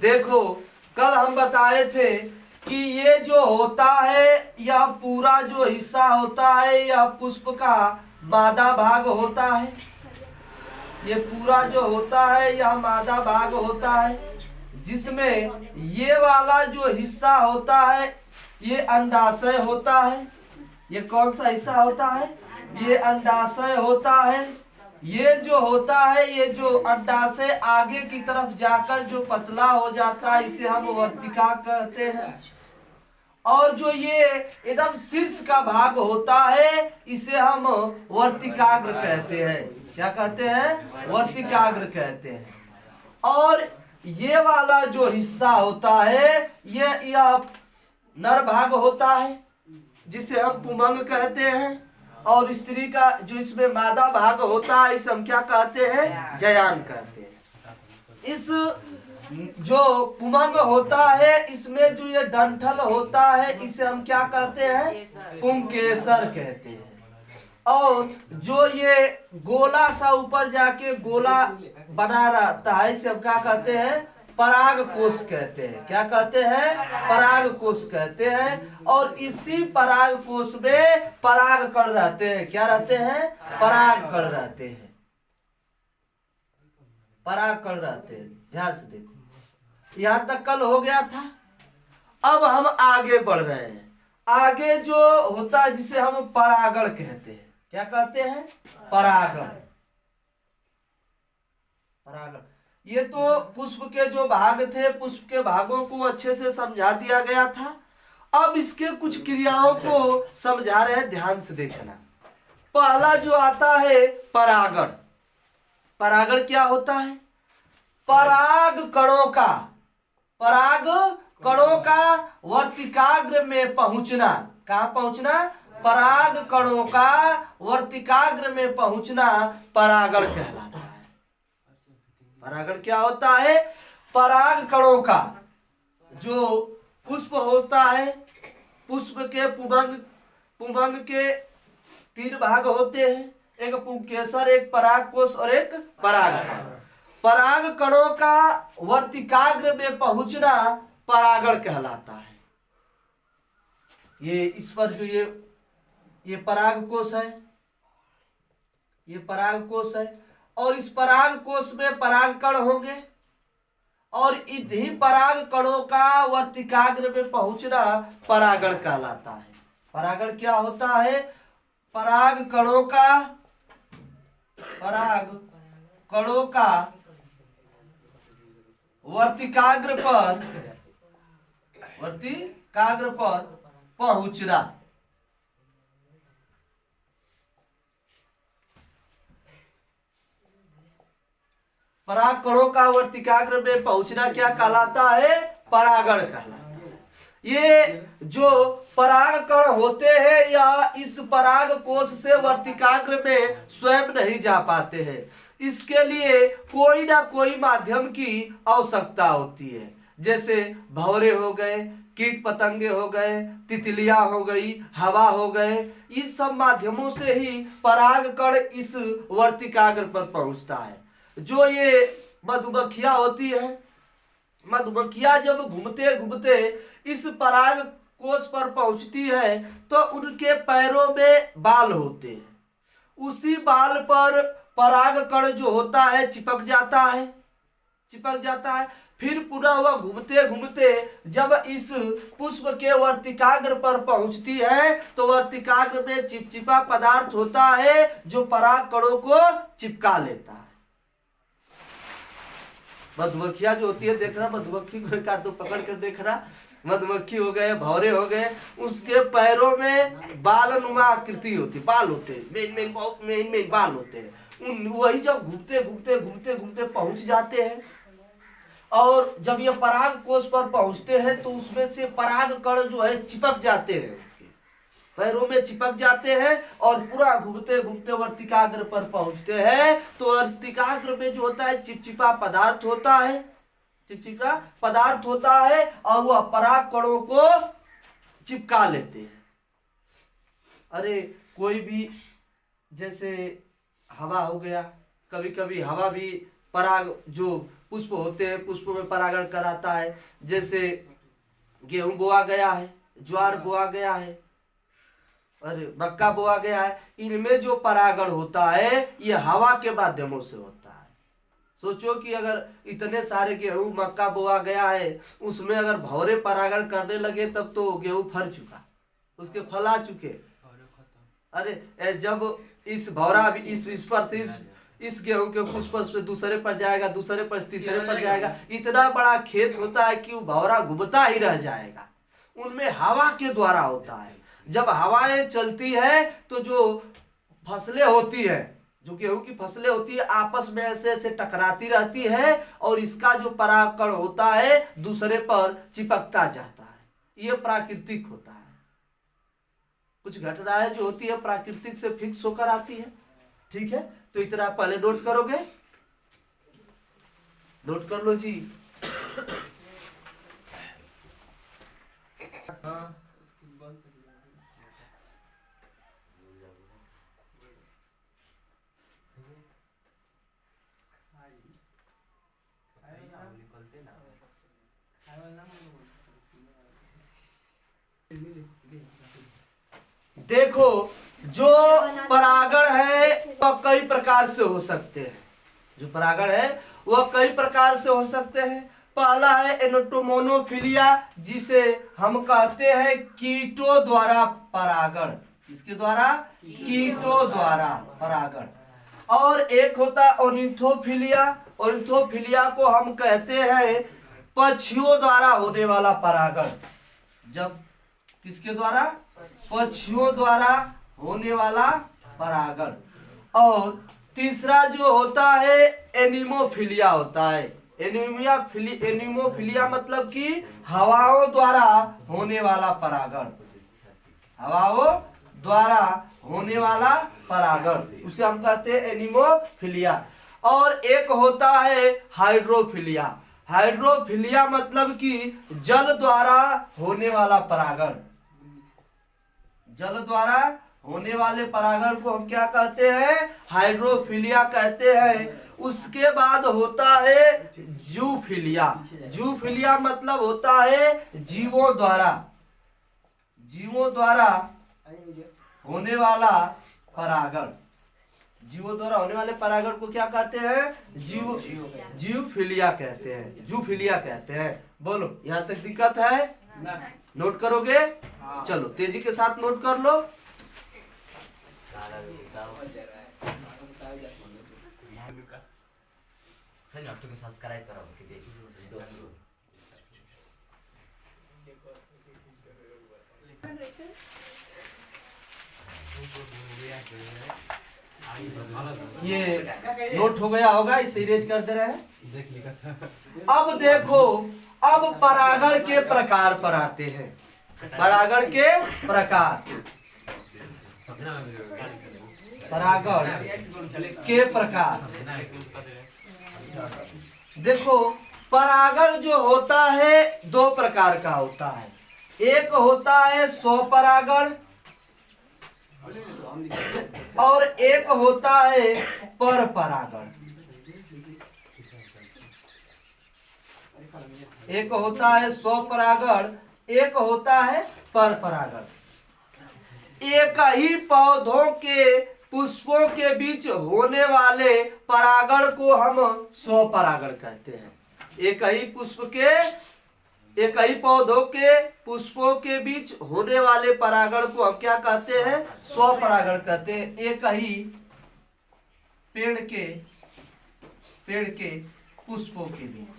देखो कल हम बताए थे कि ये जो होता है यह पूरा जो हिस्सा होता है यह पुष्प का मादा भाग होता है। ये पूरा जो होता है यह मादा भाग होता है, जिसमें ये वाला जो हिस्सा होता है ये अंडाशय होता है। ये कौन सा हिस्सा होता है? ये अंडाशय होता है। ये जो होता है ये जो अंडाशय आगे की तरफ जाकर जो पतला हो जाता है इसे हम वर्तिका कहते हैं। और जो ये एकदम शीर्ष का भाग होता है इसे हम वर्तिकाग्र कहते हैं। क्या कहते हैं? वर्तिकाग्र कहते हैं। और ये वाला जो हिस्सा होता है यह नर भाग होता है जिसे हम पुमंग कहते हैं। और स्त्री का जो इसमें मादा भाग होता है इसे हम क्या कहते हैं? जयान कहते हैं। इस जो पुमंग होता है इसमें जो ये डंठल होता है इसे हम क्या कहते हैं? पुंकेसर कहते हैं। और जो ये गोला सा ऊपर जाके गोला बना रहता है इसे हम क्या कहते हैं? पराग कोश कहते हैं। क्या कहते हैं? पराग कोश कहते हैं। और इसी पराग कोश में पराग कण रहते हैं। क्या रहते हैं? पराग कण रहते हैं। पराग कण रहते हैं। ध्यान से देखो, यहां तक कल हो गया था। अब हम आगे बढ़ रहे हैं। आगे जो होता है जिसे हम परागण कहते हैं। क्या कहते हैं? परागण। परागण ये तो पुष्प के जो भाग थे पुष्प के भागों को अच्छे से समझा दिया गया था। अब इसके कुछ क्रियाओं को समझा रहे हैं, ध्यान से देखना। पहला जो आता है परागण। परागण क्या होता है? पराग कणों का वर्तिकाग्र में पहुंचना। कहां पहुंचना? पराग कणों का वर्तिकाग्र में पहुंचना परागण कहलाता है। परागण क्या होता है? पराग कणों का जो पुष्प होता है, पुष्प के पुंभंग के 3 भाग होते हैं, एक पुंकेसर, एक परागकोश और एक परागकण। पराग कणों का वर्तिकाग्र में पहुंचना परागण कहलाता है। ये इस पर जो ये परागकोश है, ये परागकोश है। और इस परागकोश में परागकण होंगे और इन्हीं पराग कणों का वर्तिकाग्र में पहुंचना परागण कहलाता है। परागण क्या होता है? पराग कणों का वर्तिकाग्र पर पहुंचना। पराग कणों का वर्तिकाग्र में पहुंचना क्या कहलाता है? परागण कहलाता है। ये जो पराग कण होते हैं या इस पराग कोश से वर्तिकाग्र में स्वयं नहीं जा पाते हैं। इसके लिए कोई ना कोई माध्यम की आवश्यकता होती है। जैसे भंवरे हो गए, कीट पतंगे हो गए, तितलियां हो गई, हवा हो गए, इन सब माध्यमों से ही पराग कण इस वर्तिकाग्र पर पहुंचता है। जो ये मधुमक्खियां होती है, मधुमक्खियां जब घूमते घूमते इस पराग कोश पर पहुंचती है तो उनके पैरों में बाल होते हैं। उसी बाल पर पराग कण जो होता है चिपक जाता है। फिर पुनः वह घूमते घूमते जब इस पुष्प के वर्तिकाग्र पर पहुंचती है तो वर्तिकाग्र में चिपचिपा पदार्थ होता है जो पराग कणों को चिपका लेता है। मधुमक्खियां जो होती है, देख रहा, मधुमक्खी को एक आध पकड़ कर देख रहा, मधुमक्खी हो गए, भंवरे हो गए, उसके पैरों में बालनुमा आकृति होती, बाल होते हैं, बहुत मेन बाल होते हैं। वही जब घूमते पहुंच जाते हैं और जब ये पराग कोश पर पहुंचते हैं तो उसमें से पराग कण जो है चिपक जाते हैं, पैरों में चिपक जाते हैं और पूरा घूमते घूमते वर्तिकाग्र पर पहुंचते हैं। तो वर्तिकाग्र में जो होता है चिपचिपा पदार्थ होता है और वह पराग कणों को चिपका लेते हैं। अरे कोई भी जैसे हवा हो गया, कभी कभी हवा भी पराग जो पुष्प होते हैं, पुष्प में परागण कराता है। जैसे गेहूं बोआ गया है, ज्वार बोआ गया है, अरे मक्का बोआ गया है, इनमें जो परागण होता है ये हवा के माध्यमों से होता है। सोचो कि अगर इतने सारे गेहूं मक्का बोआ गया है, उसमें अगर भौरे परागण करने लगे तब तो गेहूं फर चुका, उसके फल आ चुके। अरे जब इस भौरा इस पर से इस गेहूं के पुष्प से दूसरे पर जाएगा, दूसरे पर तीसरे पर जाएगा, इतना बड़ा खेत होता है कि वो भौरा घूमता ही रह जाएगा। उनमें हवा के द्वारा होता है। जब हवाएं चलती है तो जो फसलें होती है, जो गेहूं की फसलें होती है, आपस में ऐसे ऐसे टकराती रहती है और इसका जो परागकण होता है दूसरे पर चिपकता जाता है। ये प्राकृतिक होता है। कुछ घटनाएं जो होती है प्राकृतिक से फिक्स होकर आती है। ठीक है, तो इतना पहले नोट करोगे, नोट कर लो जी। हाँ देखो, जो परागण है वह कई प्रकार से हो सकते हैं। जो परागण है वह कई प्रकार से हो सकते हैं। पहला है एंटोमोनोफिलिया, जिसे हम कहते हैं कीटों द्वारा परागण। किसके द्वारा? कीटों द्वारा परागण। और एक होता है ऑर्निथोफिलिया। ऑर्निथोफिलिया को हम कहते हैं पक्षियों द्वारा होने वाला परागण। जब किसके द्वारा? पक्षियों द्वारा होने वाला परागण। और तीसरा जो होता है एनिमोफिलिया होता है। एनिमोफिलिया मतलब कि हवाओं द्वारा होने वाला परागण। हवाओं द्वारा होने वाला परागण, उसे हम कहते हैं एनिमोफिलिया। और एक होता है हाइड्रोफिलिया। हाइड्रोफिलिया मतलब कि जल द्वारा होने वाला परागण। जल द्वारा होने वाले परागण को हम क्या कहते हैं? हाइड्रोफिलिया कहते हैं। उसके बाद होता है जूफिलिया। जूफिलिया मतलब होता है जीवों द्वारा, जीवों द्वारा होने वाला परागण। जीवों द्वारा होने वाले परागण को क्या कहते हैं? जूफिलिया कहते हैं, जूफिलिया कहते हैं। बोलो, यहाँ तक दिक्कत है? नोट करोगे? चलो तेजी के साथ नोट कर लो। ये नोट हो गया होगा, इसे इरेज कर दे रहे हैं। अब देखो, अब परागण के प्रकार पर आते हैं। परागण के प्रकार, परागण के प्रकार। देखो, परागण जो होता है दो प्रकार का होता है। एक होता है स्वपरागण और एक होता है परपरागण। एक होता है स्वपरागण, एक होता है परपरागण। एक ही पौधों के पुष्पों के बीच होने वाले परागण को हम स्वपरागण कहते हैं। एक ही पुष्प के, एक ही पौधों के पुष्पों के बीच होने वाले परागण को हम क्या कहते हैं? स्वपरागण कहते हैं। एक ही पेड़ के पुष्पों के बीच,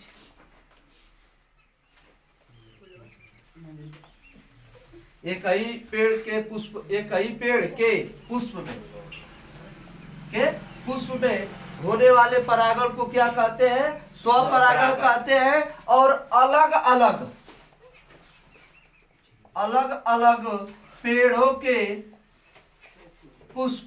एक ही पेड़ के पुष्प, एक ही पेड़ के पुष्प में होने वाले परागण को क्या कहते हैं? स्वपरागण कहते हैं। और अलग अलग पेड़ों के पुष्प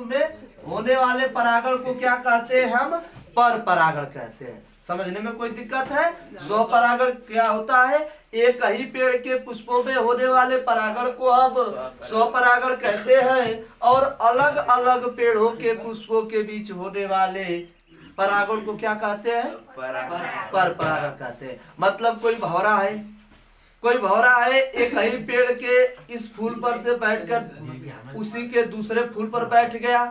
में होने वाले परागण को क्या कहते हैं? हम परपरागण कहते हैं। समझने में कोई दिक्कत है? स्वपरागण क्या होता है? एक ही पेड़ के पुष्पों में होने वाले परागण को हम स्वपरागण कहते हैं। और अलग अलग पेड़ों के पुष्पों के बीच होने वाले परागण को क्या कहते हैं? पर परागण कहते हैं। मतलब कोई भौरा है, कोई भौरा है, एक ही पेड़ के इस फूल पर से बैठकर उसी के दूसरे फूल पर बैठ गया,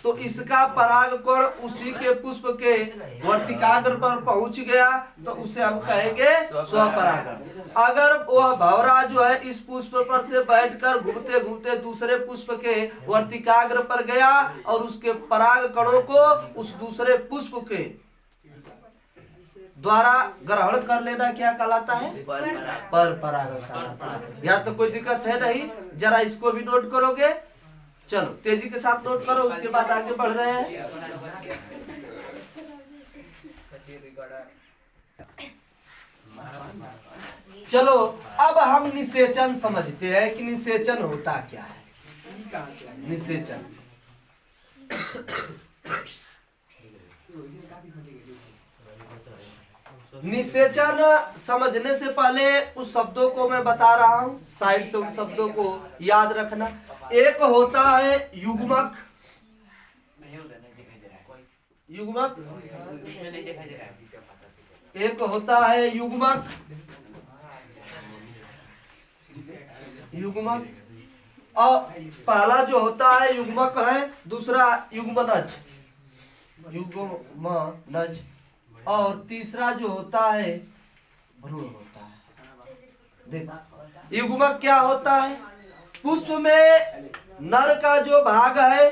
तो इसका परागकण उसी के पुष्प के वर्तिकाग्र पर पहुंच गया, तो उसे हम कहेंगे स्वपरागण। अगर वह भौरा जो है इस पुष्प पर से बैठकर घूमते घूमते दूसरे पुष्प के वर्तिकाग्र पर गया और उसके पराग कणों को उस दूसरे पुष्प के द्वारा ग्रहण कर लेना क्या कहलाता है? पर परागण कहलाता है। यहाँ तो कोई दिक्कत है नहीं, जरा इसको भी नोट करोगे। चलो तेजी के साथ नोट करो, उसके बाद आगे बढ़ रहे हैं। चलो अब हम निषेचन समझते हैं कि निषेचन होता क्या है। निषेचन निषेचन समझने से पहले उस शब्दों को मैं बता रहा हूं, साइड से उन शब्दों को याद रखना। एक होता है युग्मक, युग्मक, एक होता है युग्मक, युग्मक, और पहला जो होता है युग्मक है, दूसरा युग्मनज, युग्मनज, और तीसरा जो होता है भ्रूण होता है। देखो युग्मक क्या होता है? पुष्प में नर का जो भाग है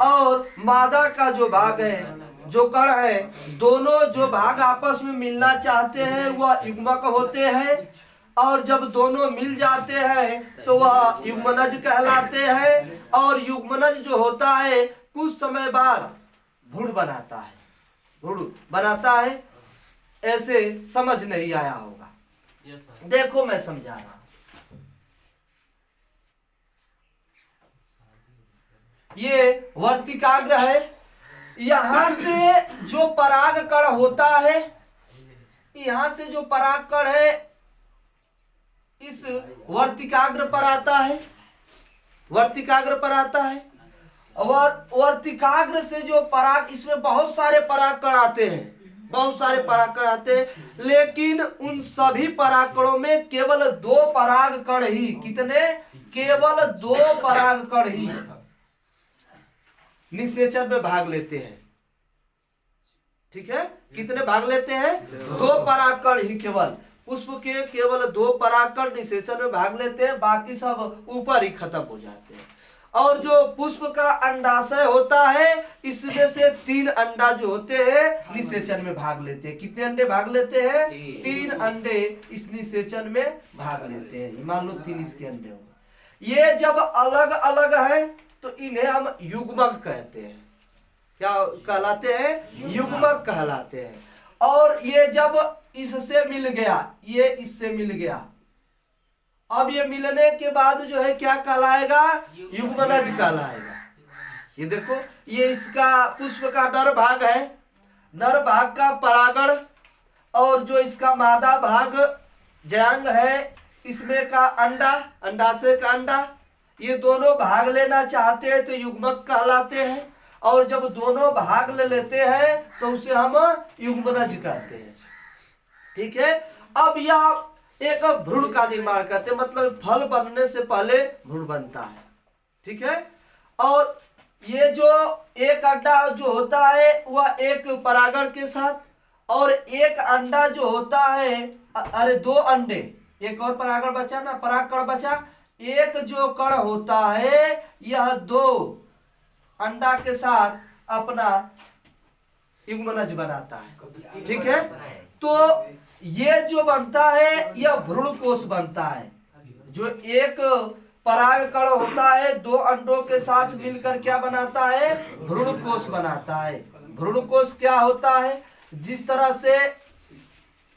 और मादा का जो भाग है, जो कण है, दोनों जो भाग आपस में मिलना चाहते हैं वह युग्मक होते हैं, और जब दोनों मिल जाते हैं तो वह युग्मनज कहलाते हैं। और युग्मनज जो होता है कुछ समय बाद भ्रूण बनाता है, भ्रूण बनाता है। ऐसे समझ नहीं आया होगा, देखो मैं समझा रहा हूं। ये वर्तिकाग्र है, यहां से जो पराग कण होता है, यहां से जो पराग कण है इस वर्तिकाग्र पर आता है, वर्तिकाग्र पर आता है। और वर्तिकाग्र से जो पराग, इसमें बहुत सारे पराग कण आते हैं, बहुत सारे पराग कण आते हैं, लेकिन उन सभी पराग कणों में केवल 2 पराग कण ही, कितने? केवल 2 पराग कण ही निषेचन में भाग लेते हैं। ठीक है, कितने भाग लेते हैं? 2 परागकण ही, केवल पुष्प के केवल 2 परागकण निषेचन में भाग लेते हैं, बाकी सब ऊपर ही खत्म हो जाते हैं। और जो पुष्प का अंडाशय होता है, इसमें से 3 अंडा जो होते हैं निषेचन में भाग लेते हैं। कितने अंडे भाग लेते हैं? 3 अंडे इस निषेचन में भाग लेते हैं। मान लो 3 इसके अंडे हो। ये जब अलग अलग है तो इन्हें हम युग्मक कहते हैं। क्या कहलाते हैं? युग्मक कहलाते हैं। और ये जब इससे मिल गया, ये इससे मिल गया, अब ये मिलने के बाद जो है क्या कहलाएगा? युग्मनज कहलाएगा। ये देखो, ये इसका पुष्प का नर भाग है, नर भाग का परागण, और जो इसका मादा भाग जयांग है, इसमें का अंडा, अंडाशय का अंडा, ये दोनों भाग लेना चाहते हैं तो युग्मक कहलाते हैं। और जब दोनों भाग ले लेते हैं तो उसे हम युग्मनज कहते हैं। ठीक है, अब यह एक भ्रूण का निर्माण करते हैं, मतलब फल बनने से पहले भ्रूण बनता है। ठीक है, और ये जो एक अंडा जो होता है वह एक परागण के साथ, और एक अंडा जो होता है, अरे 2 अंडे, एक और परागण बचा ना, परागकण बचा, एक जो कण होता है यह 2 अंडा के साथ अपना युग्मनज बनाता है। ठीक है, तो ये जो बनता है यह भ्रूण कोश बनता है। जो एक पराग कण होता है 2 अंडों के साथ मिलकर क्या बनाता है? भ्रूण कोश बनाता है। भ्रूण कोश क्या होता है? जिस तरह से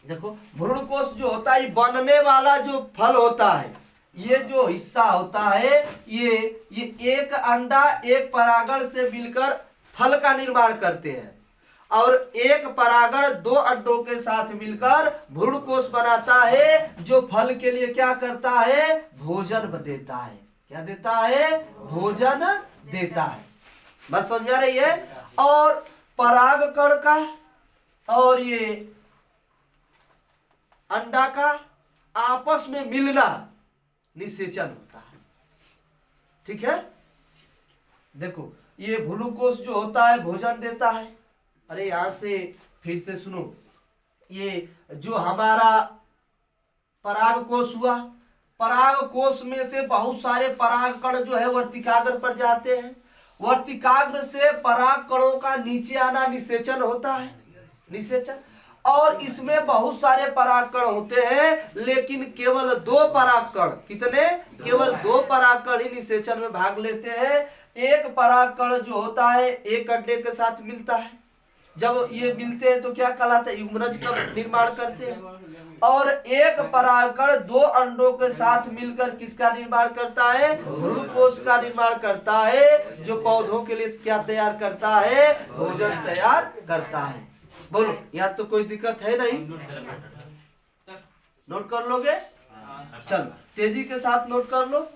देखो, भ्रूण कोश जो होता है बनने वाला जो फल होता है, ये जो हिस्सा होता है, ये एक अंडा एक परागण से मिलकर फल का निर्माण करते हैं, और एक परागण 2 अंडों के साथ मिलकर भ्रूण कोश बनाता है, जो फल के लिए क्या करता है? भोजन देता है। क्या देता है? भोजन देता है। बस समझ में आ रही है? और परागकण का और ये अंडा का आपस में मिलना निषेचन होता है। ठीक है, देखो ये ग्लूकोज जो होता है भोजन देता है। अरे यहां से फिर से सुनो, ये जो हमारा पराग कोष हुआ, पराग कोष में से बहुत सारे पराग कण जो है वर्तिकाग्र पर जाते हैं। वर्तिकाग्र से पराग कणों का नीचे आना निषेचन होता है, निषेचन। और इसमें बहुत सारे परागकण होते हैं, लेकिन केवल 2 परागकण, कितने? केवल 2 परागकण ही निषेचन में भाग लेते हैं। एक परागकण जो होता है एक अंडे के साथ मिलता है। जब ये मिलते हैं तो क्या कहलाता है? युग्मनज का निर्माण करते हैं। और एक परागकण 2 अंडों के साथ मिलकर किसका निर्माण करता है? ग्लूकोज का निर्माण करता है, जो पौधों के लिए क्या तैयार करता है? भोजन तैयार करता है। बोलो, यहाँ तो कोई दिक्कत है नहीं? नोट कर लोगे? चलो तेजी के साथ नोट कर लो।